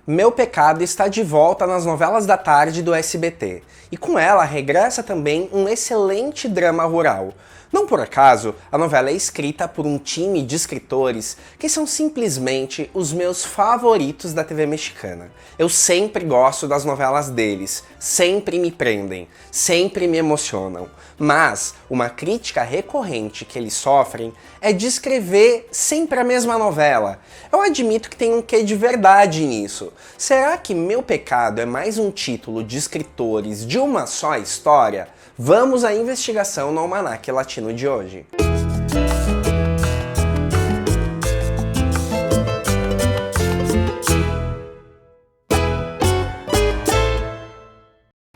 Meu Pecado está de volta nas novelas da tarde do SBT, e com ela regressa também um excelente drama rural. Não por acaso, a novela é escrita por um time de escritores que são simplesmente os meus favoritos da TV mexicana. Eu sempre gosto das novelas deles, sempre me prendem, sempre me emocionam. Mas uma crítica recorrente que eles sofrem é de escrever sempre a mesma novela. Eu admito que tem um quê de verdade nisso. Será que Meu Pecado é mais um título de escritores de uma só história? Vamos à investigação no Almanaque Latino de hoje.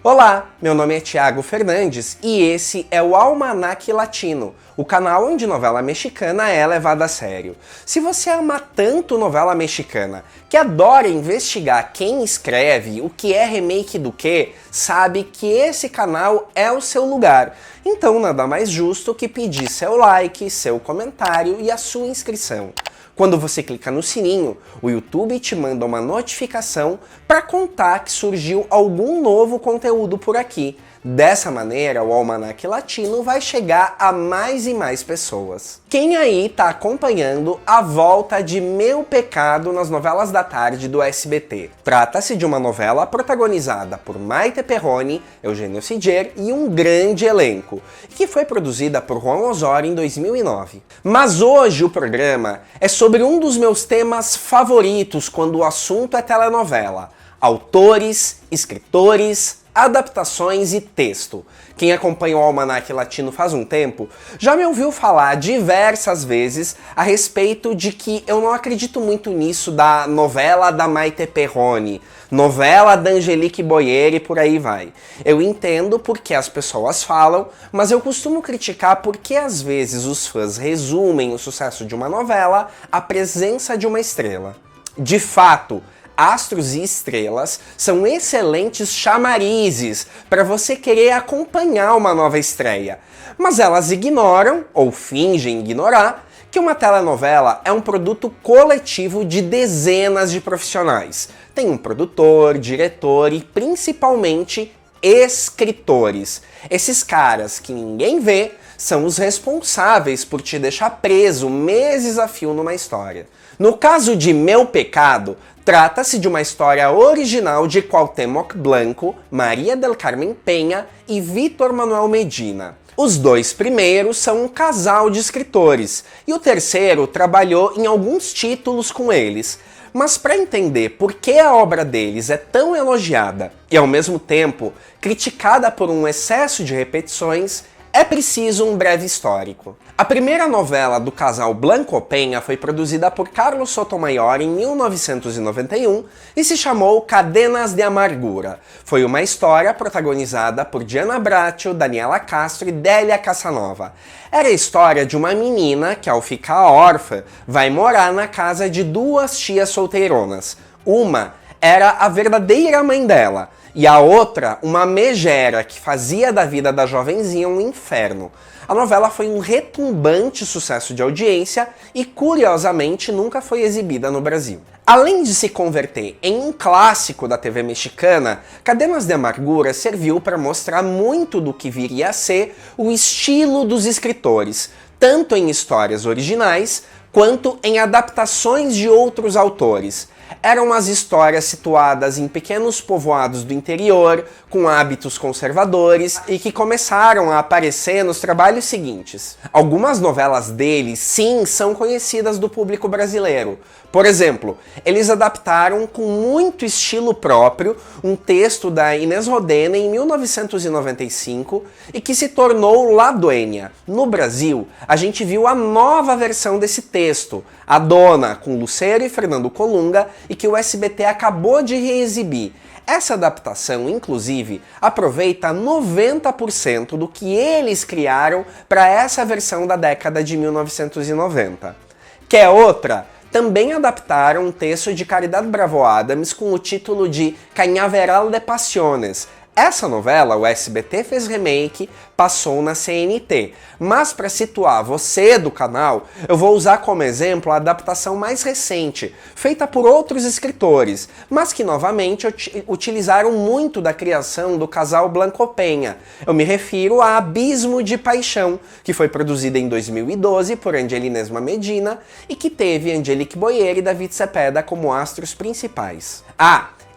Olá, meu nome é Thiago Fernandes e esse é o Almanaque Latino, o canal onde novela mexicana é levada a sério. Se você ama tanto novela mexicana, que adora investigar quem escreve, o que é remake do que, sabe que esse canal é o seu lugar. Então nada mais justo que pedir seu like, seu comentário e a sua inscrição. Quando você clica no sininho, o YouTube te manda uma notificação para contar que surgiu algum novo conteúdo por aqui. Dessa maneira, o Almanaque Latino vai chegar a mais e mais pessoas. Quem aí está acompanhando a volta de Meu Pecado nas novelas da tarde do SBT? Trata-se de uma novela protagonizada por Maite Perroni, Eugênio Sidger e um grande elenco, que foi produzida por Juan Osorio em 2009. Mas hoje o programa é sobre um dos meus temas favoritos quando o assunto é telenovela: autores, escritores, adaptações e texto. Quem acompanha o Almanaque Latino faz um tempo já me ouviu falar diversas vezes a respeito de que eu não acredito muito nisso da novela da Maite Perroni, novela da Angelique Boyer e por aí vai. Eu entendo porque as pessoas falam, mas eu costumo criticar porque às vezes os fãs resumem o sucesso de uma novela à presença de uma estrela. De fato, astros e estrelas são excelentes chamarizes para você querer acompanhar uma nova estreia, mas elas ignoram, ou fingem ignorar, que uma telenovela é um produto coletivo de dezenas de profissionais. Tem um produtor, diretor e principalmente escritores. Esses caras que ninguém vê são os responsáveis por te deixar preso meses a fio numa história. No caso de Meu Pecado, trata-se de uma história original de Cuauhtémoc Blanco, Maria del Carmen Penha e Vítor Manuel Medina. Os dois primeiros são um casal de escritores, e o terceiro trabalhou em alguns títulos com eles. Mas para entender por que a obra deles é tão elogiada e ao mesmo tempo criticada por um excesso de repetições, é preciso um breve histórico. A primeira novela do casal Blanco Penha foi produzida por Carlos Sotomayor em 1991 e se chamou Cadenas de Amargura. Foi uma história protagonizada por Diana Bracho, Daniela Castro e Délia Casanova. Era a história de uma menina que, ao ficar órfã, vai morar na casa de duas tias solteironas. Uma era a verdadeira mãe dela, e a outra, uma megera que fazia da vida da jovenzinha um inferno. A novela foi um retumbante sucesso de audiência e, curiosamente, nunca foi exibida no Brasil. Além de se converter em um clássico da TV mexicana, Cadenas de Amargura serviu para mostrar muito do que viria a ser o estilo dos escritores, tanto em histórias originais quanto em adaptações de outros autores. Eram as histórias situadas em pequenos povoados do interior, com hábitos conservadores e que começaram a aparecer nos trabalhos seguintes. Algumas novelas deles, sim, são conhecidas do público brasileiro. Por exemplo, eles adaptaram com muito estilo próprio um texto da Inés Rodena em 1995 e que se tornou La Dueña. No Brasil, a gente viu a nova versão desse texto, A Dona, com Lucero e Fernando Colunga, e que o SBT acabou de reexibir. Essa adaptação, inclusive, aproveita 90% do que eles criaram para essa versão da década de 1990. Quer outra? Também adaptaram um texto de Caridad Bravo Adams com o título de Cañaveral de Pasiones. Essa novela, o SBT fez remake, passou na CNT. Mas para situar você do canal, eu vou usar como exemplo a adaptação mais recente, feita por outros escritores, mas que novamente utilizaram muito da criação do casal Blanco Penha. Eu me refiro a Abismo de Paixão, que foi produzida em 2012 por Angelina Esma Medina e que teve Angelique Boyer e David Cepeda como astros principais.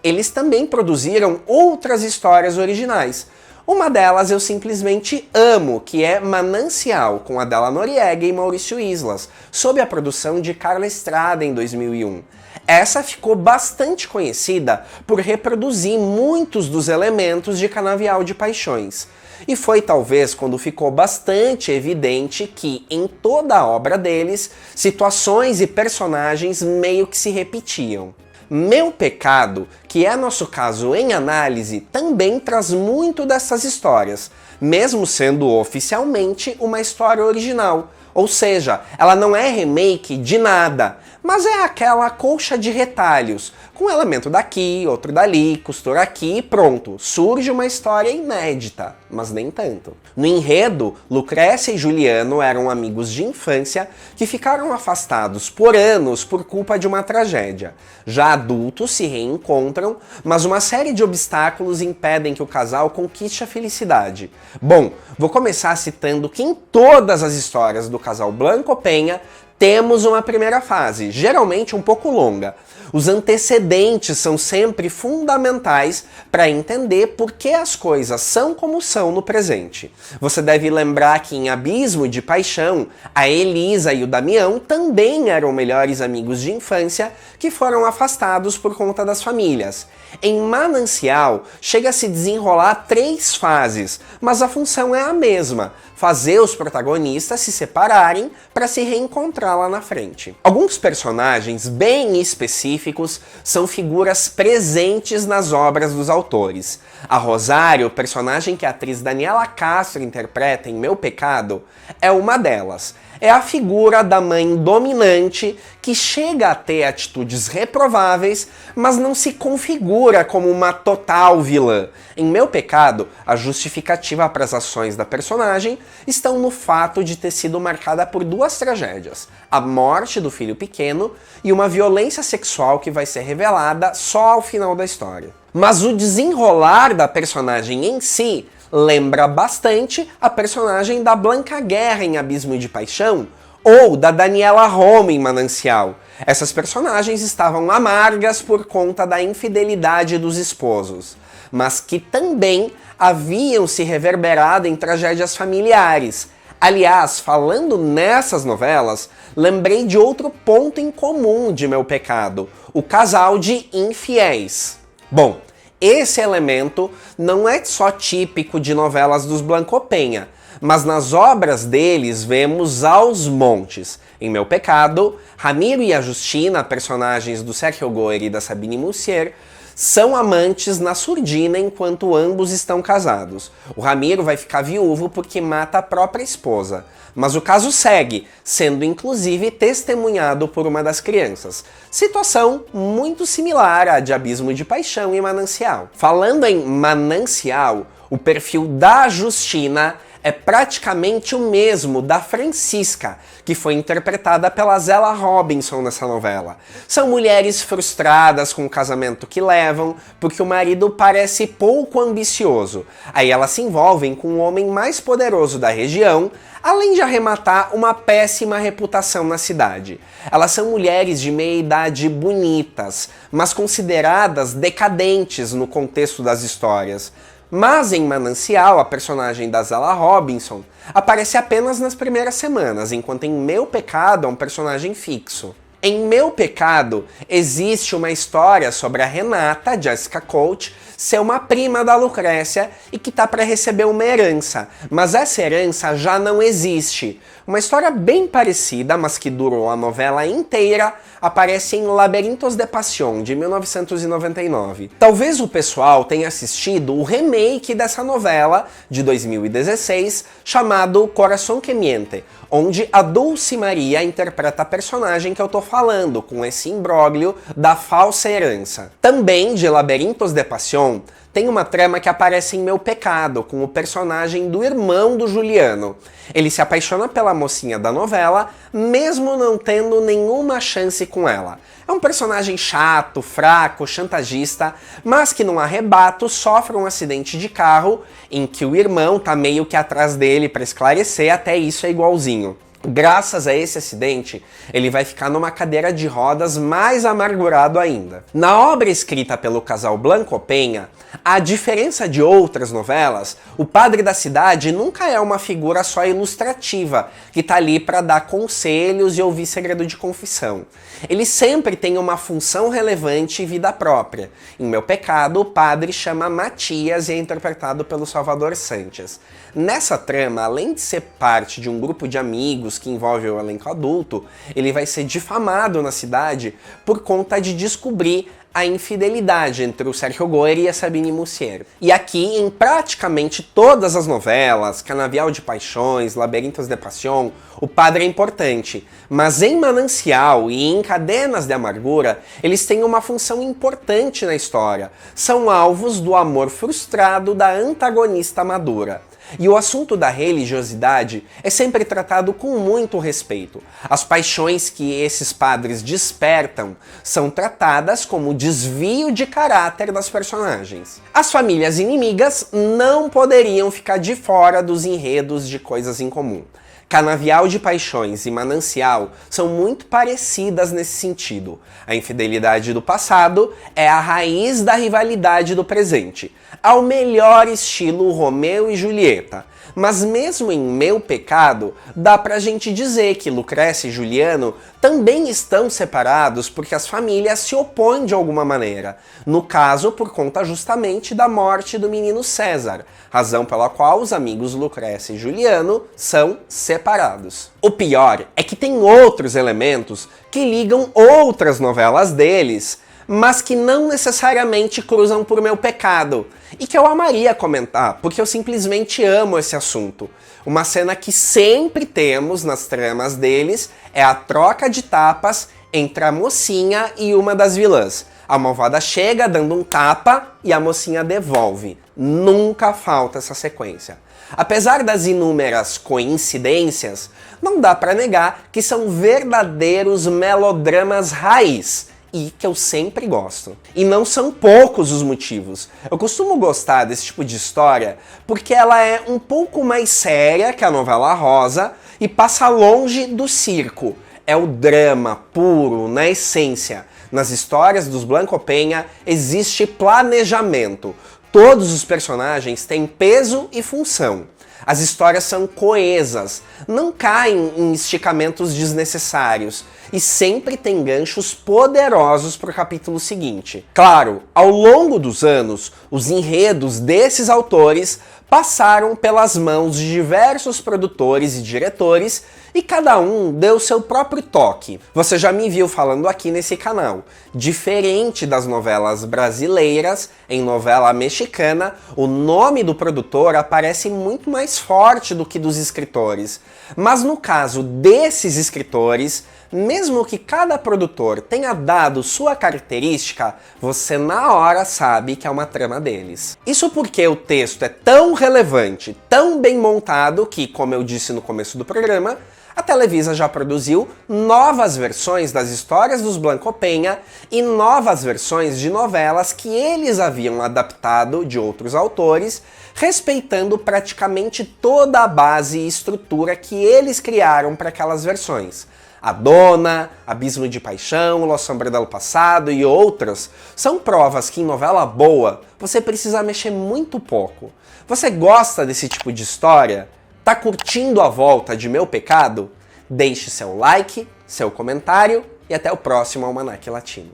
Eles também produziram outras histórias originais. Uma delas eu simplesmente amo, que é Manancial, com Adela Noriega e Maurício Islas, sob a produção de Carla Estrada em 2001. Essa ficou bastante conhecida por reproduzir muitos dos elementos de Canavial de Paixões. E foi talvez quando ficou bastante evidente que, em toda a obra deles, situações e personagens meio que se repetiam. Meu Pecado, que é nosso caso em análise, também traz muito dessas histórias, mesmo sendo oficialmente uma história original. Ou seja, ela não é remake de nada, mas é aquela colcha de retalhos, com um elemento daqui, outro dali, costura aqui e pronto, surge uma história inédita, mas nem tanto. No enredo, Lucrécia e Juliano eram amigos de infância que ficaram afastados por anos por culpa de uma tragédia. Já adultos se reencontram, mas uma série de obstáculos impedem que o casal conquiste a felicidade. Bom, vou começar citando que em todas as histórias do casal Blanco Penha temos uma primeira fase, geralmente um pouco longa. Os antecedentes são sempre fundamentais para entender por que as coisas são como são no presente. Você deve lembrar que em Abismo de Paixão, a Elisa e o Damião também eram melhores amigos de infância que foram afastados por conta das famílias. Em Manancial, chega a se desenrolar 3 fases, mas a função é a mesma: fazer os protagonistas se separarem para se reencontrar lá na frente. Alguns personagens bem específicos são figuras presentes nas obras dos autores. A Rosário, personagem que a atriz Daniela Castro interpreta em Meu Pecado, é uma delas. É a figura da mãe dominante que chega a ter atitudes reprováveis, mas não se configura como uma total vilã. Em Meu Pecado, a justificativa para as ações da personagem estão no fato de ter sido marcada por 2 tragédias: a morte do filho pequeno e uma violência sexual que vai ser revelada só ao final da história. Mas o desenrolar da personagem em si lembra bastante a personagem da Blanca Guerra em Abismo de Paixão ou da Daniela Roma em Manancial. Essas personagens estavam amargas por conta da infidelidade dos esposos, mas que também haviam se reverberado em tragédias familiares. Aliás, falando nessas novelas, lembrei de outro ponto em comum de Meu Pecado: o casal de infiéis. Bom, esse elemento não é só típico de novelas dos Blanco Penha, mas nas obras deles vemos aos montes. Em Meu Pecado, Ramiro e a Justina, personagens do Sergio Goyri e da Sabine Mussier, são amantes na surdina enquanto ambos estão casados. O Ramiro vai ficar viúvo porque mata a própria esposa, mas o caso segue, sendo inclusive testemunhado por uma das crianças. Situação muito similar à de Abismo de Paixão e Manancial. Falando em Manancial, o perfil da Justina é praticamente o mesmo da Francisca, que foi interpretada pela Zella Robinson nessa novela. São mulheres frustradas com o casamento que levam, porque o marido parece pouco ambicioso. Aí elas se envolvem com o homem mais poderoso da região, além de arrematar uma péssima reputação na cidade. Elas são mulheres de meia-idade bonitas, mas consideradas decadentes no contexto das histórias. Mas em Manancial, a personagem da Zella Robinson aparece apenas nas primeiras semanas, enquanto em Meu Pecado é um personagem fixo. Em Meu Pecado, existe uma história sobre a Renata, Jessica Coach, ser uma prima da Lucrécia e que tá para receber uma herança, mas essa herança já não existe. Uma história bem parecida, mas que durou a novela inteira, aparece em Laberintos de Passion, de 1999. Talvez o pessoal tenha assistido o remake dessa novela, de 2016, chamado Corazón que Miente, onde a Dulce Maria interpreta a personagem que eu tô falando, com esse imbróglio da falsa herança. Também de Laberintos de Passion tem uma trama que aparece em Meu Pecado, com o personagem do irmão do Juliano. Ele se apaixona pela mocinha da novela, mesmo não tendo nenhuma chance com ela. É um personagem chato, fraco, chantagista, mas que num arrebato sofre um acidente de carro em que o irmão tá meio que atrás dele para esclarecer, até isso é igualzinho. Graças a esse acidente, ele vai ficar numa cadeira de rodas mais amargurado ainda. Na obra escrita pelo casal Blanco Penha, a diferença de outras novelas, o padre da cidade nunca é uma figura só ilustrativa, que tá ali para dar conselhos e ouvir segredo de confissão. Ele sempre tem uma função relevante e vida própria. Em Meu Pecado, o padre chama Matias e é interpretado pelo Salvador Sanches. Nessa trama, além de ser parte de um grupo de amigos que envolve o elenco adulto, ele vai ser difamado na cidade por conta de descobrir a infidelidade entre o Sérgio Goyri e a Sabine Mussier. E aqui, em praticamente todas as novelas, Canavial de Paixões, Laberintos de Passion, o padre é importante, mas em Manancial e em Cadenas de Amargura, eles têm uma função importante na história. São alvos do amor frustrado da antagonista madura. E o assunto da religiosidade é sempre tratado com muito respeito. As paixões que esses padres despertam são tratadas como desvio de caráter das personagens. As famílias inimigas não poderiam ficar de fora dos enredos de Coisas em Comum. Canavial de Paixões e Manancial são muito parecidas nesse sentido. A infidelidade do passado é a raiz da rivalidade do presente, ao melhor estilo Romeu e Julieta. Mas mesmo em Meu Pecado, dá pra gente dizer que Lucrécia e Juliano também estão separados porque as famílias se opõem de alguma maneira. No caso, por conta justamente da morte do menino César, razão pela qual os amigos Lucrécia e Juliano são separados. O pior é que tem outros elementos que ligam outras novelas deles, mas que não necessariamente cruzam por Meu Pecado, e que eu amaria comentar, porque eu simplesmente amo esse assunto. Uma cena que sempre temos nas tramas deles é a troca de tapas entre a mocinha e uma das vilãs. A malvada chega dando um tapa e a mocinha devolve. Nunca falta essa sequência. Apesar das inúmeras coincidências, não dá pra negar que são verdadeiros melodramas raiz, e que eu sempre gosto. E não são poucos os motivos. Eu costumo gostar desse tipo de história porque ela é um pouco mais séria que a novela rosa e passa longe do circo. É o drama puro, na essência. Nas histórias dos Blanco Penha existe planejamento. Todos os personagens têm peso e função. As histórias são coesas, não caem em esticamentos desnecessários e sempre tem ganchos poderosos para o capítulo seguinte. Claro, ao longo dos anos, os enredos desses autores passaram pelas mãos de diversos produtores e diretores e cada um deu seu próprio toque. Você já me viu falando aqui nesse canal. Diferente das novelas brasileiras, em novela mexicana, o nome do produtor aparece muito mais forte do que dos escritores. Mas no caso desses escritores, mesmo que cada produtor tenha dado sua característica, você na hora sabe que é uma trama deles. Isso porque o texto é tão relevante, tão bem montado que, como eu disse no começo do programa, a Televisa já produziu novas versões das histórias dos Blanco Penha e novas versões de novelas que eles haviam adaptado de outros autores, respeitando praticamente toda a base e estrutura que eles criaram para aquelas versões. A Dona, Abismo de Paixão, La Sombra del Passado e outras são provas que em novela boa você precisa mexer muito pouco. Você gosta desse tipo de história? Tá curtindo a volta de Meu Pecado? Deixe seu like, seu comentário e até o próximo Almanaque Latino.